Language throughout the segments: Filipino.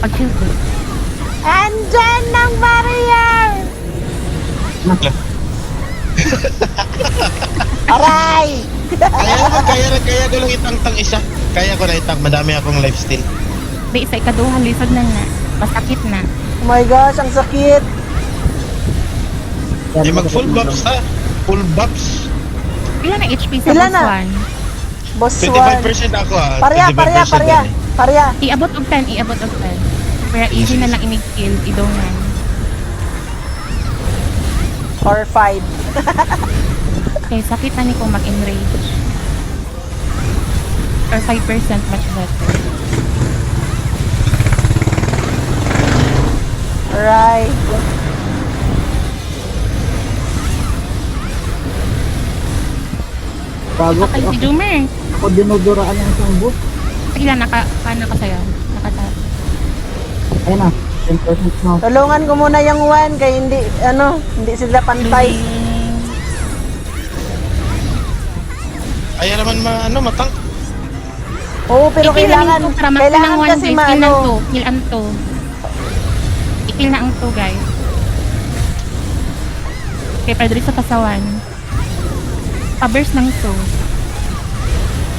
Pag-shield ko. Andyan ng barrier! Aray! Kaya ko lang itang isa. Kaya ko na itang, madami akong life steal. Di, sa ikaduhan, lisod na na. Masakit na. Oh my gosh, ang sakit! Eh, mag full buffs ha. Full buffs. Ilan na HP sa Ilan boss na? 1? Boss 25% ako ha. Parya. Iabot og 10, iabot og 10. Kaya easy na lang inig-kill, idongan. Or 5. Okay, sakit na ni kung mag-enrage. Or 5% much better. Alright. Bago Okay, si Jumer. ako dinuduraan ng isang boot. Ilan, nakasayaw. Nakatap. Ayun na, 10% na. Tulungan ko muna yung 1 kaya hindi sila pantay. Ayaw naman matang. Oo, pero kailangan kasi maano. Kill ang to. I-kill na ang to, guys. Okay, pwede rin sa pasawan. Pa-burst ng to.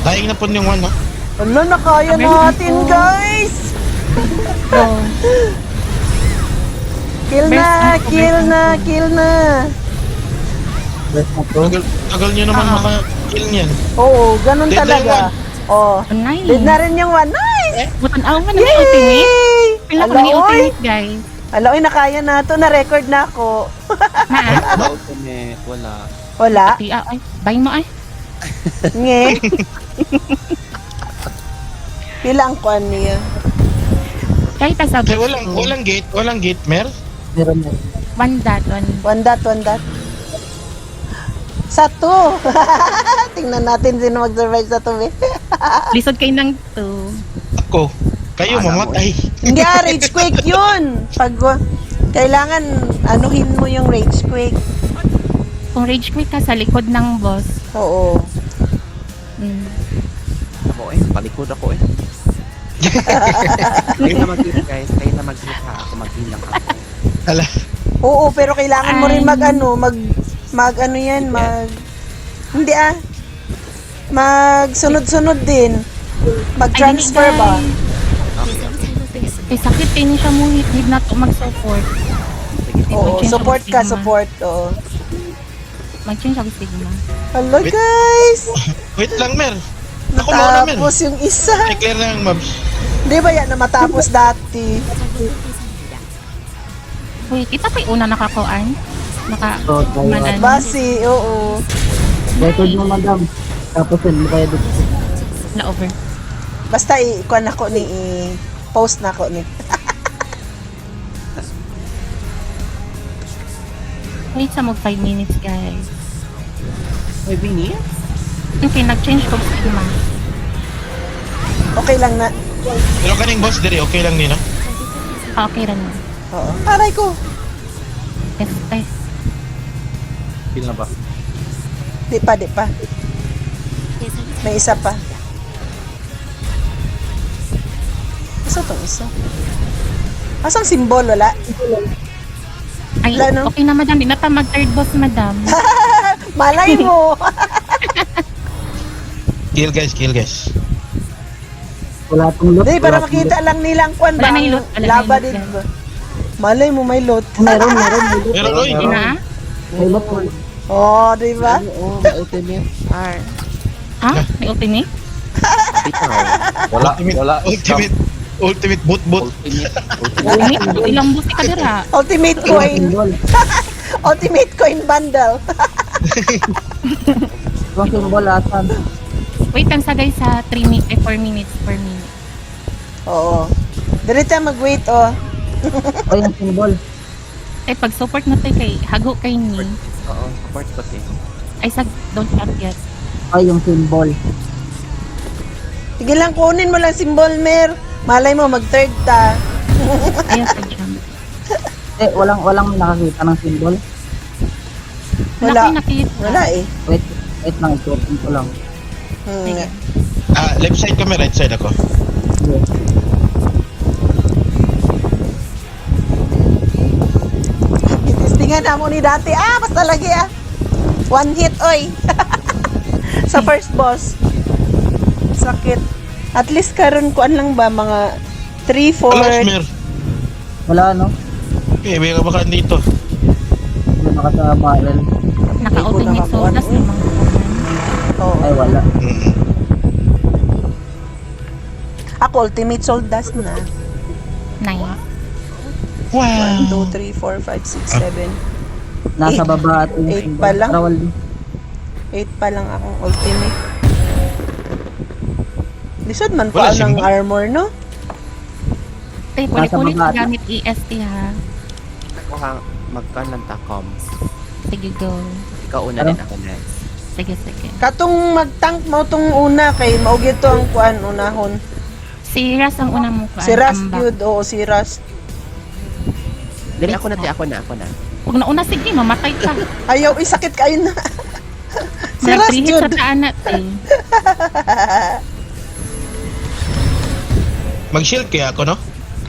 Daing na po yung one ha. Ano na kaya natin, guys? Go. Kill na. Best na to. Tagal nyo naman maka-kill niyan. Oo, ganun Dead na talaga. Oh. Oh, nice. Dead na rin yung 1. Nice! Butan ako man ng ultimate. Yay! Kailan ko na yung ultimate, guys. Aloy, nakaya na to. Na-record na ako. Ha? Ultimate, wala. Wala? Ay, bayin mo ay. Nge. Ilang kwan niya? Kahit sa Eh, walang gate, mer. Meron na. one dot. One dot. Sa 2. Tingnan natin sino mag-survive sa 2. Lisod kayo ng 2. Ako. Kayo mamatay. Hindi rage quake yun. Pag kailangan anuhin mo yung rage quake. Kung rage quit ka sa likod ng boss. Oo. Ako palikod ako Kayo na mag-hit guys, kayo na mag-hit ha. Ako mag-heal lang ako. Hala. Oo, pero kailangan mo rin mag sunod-sunod din. Mag-transfer ba? Eh, sakit kayo niya siya mo hit. Need na to mag-support. Oo, support ka, support. Oo. Mag-change ako Sigma. Hello, Wait. guys! Wait lang, mer. Ako muna, mer. Natapos yung isa. I-clear na yung mobs. Di ba yan na matapos dati? Wait, kita pa yung una nakakuan? Naka-manan. Basi, oo. Record mo, madam. Tapos yun, kaya dito. Na over. Basta ikuan ako post na ako ni. Wait sa mag 5 minutes, guys. May bini? Okay, nag-change ko Sigma. Okay lang na. Pero kaning boss diri, okay lang nila. Okay rin na. Oo. Aray ko. Yes, eh. Feel na ba? Di pa. May isa pa. Asa tong isa? Asang symbol? Wala? Ay, Wala, no? okay na madam. Di na ta mag-third boss, madam. Malay mo. Kill guys. Wala itong loot. Di, para makita lang nilang kwan ba? Wala na yung loot, wala na Laba yung din loot. ba? Malay mo may loot. Meron may loot. Pero oy, Di na? May loot. Oh, di ba? Oo, may ultimate. Ha? May ultimate? Bitaw. Wala. ultimate boot. Ultimate. Ultimate? Ilang boss ka dira? Ultimate coin. Symbol. Ultimate coin bundle. Itong symbol asan. Wait lang sa guys sa 4 minutes per minute. Oo. Dili tayo mag-wait, oh. O yung symbol. Eh, pag support mo tayo kay hago kay ni. Oo, support ko Ay, don't chat yet. Ay, yung symbol. Sige lang, kunin mo lang symbol, Mer. Malay mo, mag-third ta. Ayun sa jump. Walang may nakakita ng symbol. Wala. Nakita. Wala eh. Wait lang, i-shorten ko lang. Hmm. Left side kami, right side ako. Sige. na mo ni dati. Basta lagi One hit, oy. Sa first boss. Sakit. At least karon kuan lang ba mga 3, 4. Alas, Mer. Wala, no? Okay, may kabakaan dito. Hindi nakasama rin. Naka-ultimate sodas ng mga Oo. Ay, wala. Mm. Ako ultimate soldas na. Nice. 1, Wow. 2, 3, 4, 5, 6, 7. Nasa baba at Eight pa lang. Rawal. 8 pa lang akong ultimate. Lisod man Wala, pa ng simba. armor, no? Tay, ulit-ulit baba. gamit EST ha. Ako magkan lang takoms. Sige, go. Ikaw una din ako next. Sige, sige. Katong mag-tank mo tong una kay maugit to ang kuan unahon. Si Ras ang unang mukha. Si Rust yun, oo, si Rust. Dili ako na, ako na. Huwag na una, sige, mamatay ka. Ayaw, sakit kayo na. Si Rust Malagpihit yun. sa taanat eh. Mag-shield kaya ako, no?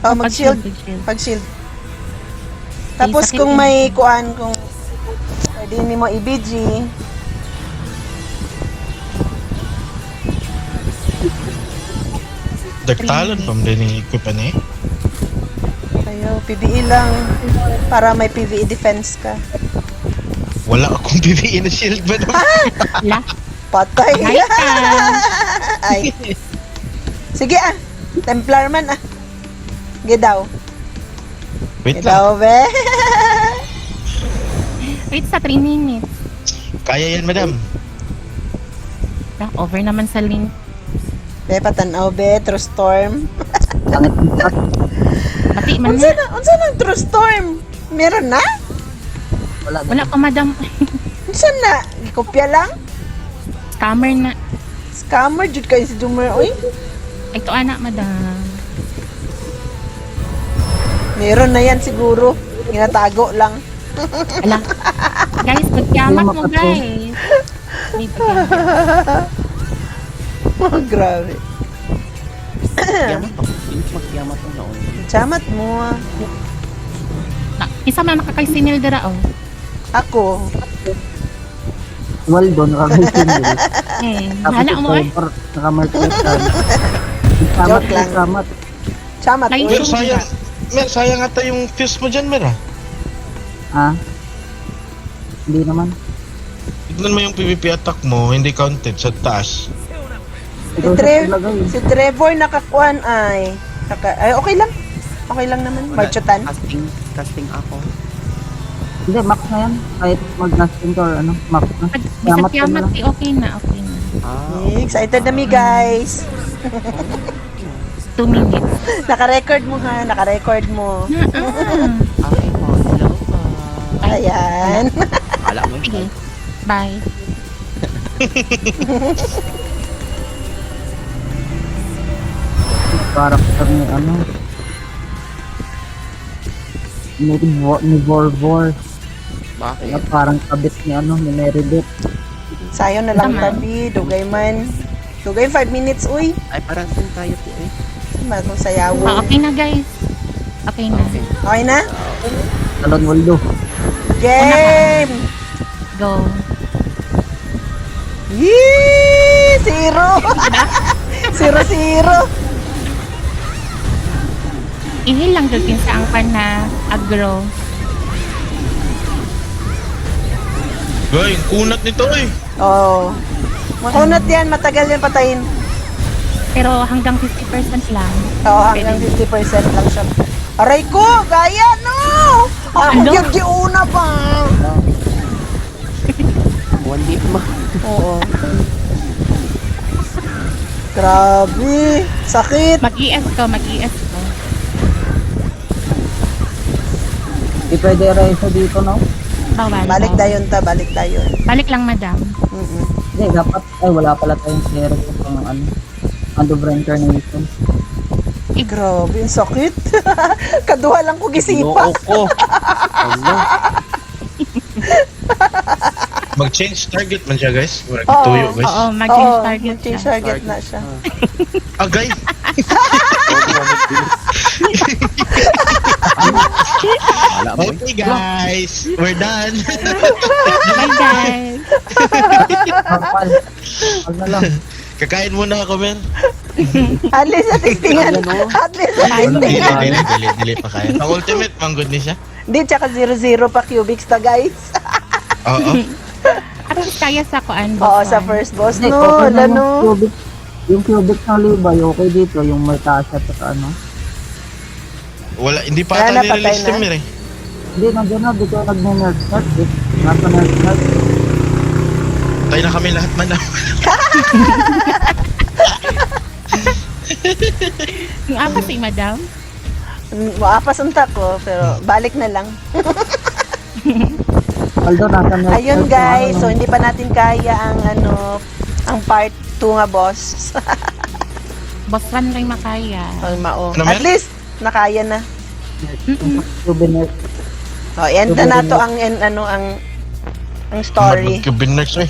Oh, mag-shield. Pag-shield. Pag-shield. Tapos sakit kung yun. may kuan, kung pwede ni mo i-BG, Dark Talon, from din yung equipan eh. ayaw, PBE lang para may PVE defense ka. Wala akong PVE na shield ba naman? La. Patay. Ay ka. Ay. Sige Templar man Sige daw. Wait Sige lang. daw, be. Wait sa 3 minutes. Kaya yan, madam. Over naman sa link. Be, patanaw, be. True Storm. Langit ng tat. Pati man Unsa na. na True Storm? Meron na? Wala. Wala pa, madam. Unsa na? Kopya lang? Scammer na. Scammer, jud kayo si Dumer. Uy, Ito anak, madam. meron na yan siguro. Ginatago lang. Ala. Guys, magkiamat mo, guys. May pagkiamat. Oh, grabe. Yamat ako. Magyamat ako noon. Chamat mo Isa man nakakaisinil dira, oh. Ako. Waldo, nakagulsin nila. Tapos Hala mo, eh. nakamarketan. Samat Joke lang. samat. Chamat. Ay, Uy. Mer, sayang. Mer, sayang ata yung fuse mo dyan, Mer, Hindi naman. Tignan mo yung PvP attack mo, hindi counted sa taas. Ikaw sa lagay. Si Trevor nakakuan ay. Ay, okay lang. Okay lang naman. Marchutan. Casting ako. Hindi, max na yan. Kahit mag-nasting ka or ano, max na. Pag Kiamat bisa ka na kiamat, lang. okay na, okay na. Excited na mi, guys. 2 minutes. Naka-record mo ha. Naka-record mo. Okay po. Hello po. Ayan. Wala mo. Sige. Bye. Character ni ano. Ni Vorvor. Na Bakit? parang kabit ni ano, ni Meredith. Sayo na lang Tama. tabi. Dugay man. Dugay 5 minutes, uy. Ay, parang saan tayo po eh. Matong sayawon. Okay na, guys. Okay na. Okay. Okay na? Talon Waldo. Game! Go. Yee! Zero! 0-0! Ihil lang dugin sa angkan na agro. Goy, kunat nito eh. Oo. Makunot yan. Matagal yan patayin. Pero hanggang 50% lang. Oo, hanggang 50% lang siya. Aray ko! Gaya, no! Ano? Ang giuna pa! One day ma. Oo. Grabe! Sakit! Mag-ES ko, mag-ES ko. Hindi pwede erase dito, no? Bawal. Balik bawal. dayon ta, balik dayon. Balik lang, madam. Mm-mm. Hindi, dapat, ay wala pala tayong share kung ano. Ano ba incarnation? Grabe, ang sakit. Kaduha lang ko gisipa. Noo ko. Ano? Mag-change target man siya, guys. Murag Oo. tuyo, guys. Oo, mag-change Oo, target change siya. target na siya. Agay! Wala Wala mo. Okay guys, we're done. Bye guys. Kapal. Wag na lang. Kakain muna ako, men. At least sa testingan. Ayan, oh. At least sa Ay, Dili, testingan. dili pa kaya. Ang ultimate, manggod ni siya. Di, tsaka 0-0 pa cubics ta, guys. Oo. Parang kaya sa kuan Oo, boss. sa first boss. Hindi, No, okay na lano. yung cubic ng libay, okay dito. Yung may tasya at ano. Wala, hindi pa Wala na, ata patay nirelease na. team eh. Hindi, nandiyan na. Dito nag-nerd-nerd. Nasa nerd-nerd. Tayo na kami lahat man. Yung ako si madam. Maapas unta ko, pero balik na lang. Although, nasa nerd-nerd. Ayun yung guys, ano, so hindi pa natin kaya ang ang part 2 nga boss. Boss one lang makaya. Ang mao. Ano, At Mer? least nakaya na. cubic nerd. Oh, end na nato ang story. Kabiners eh.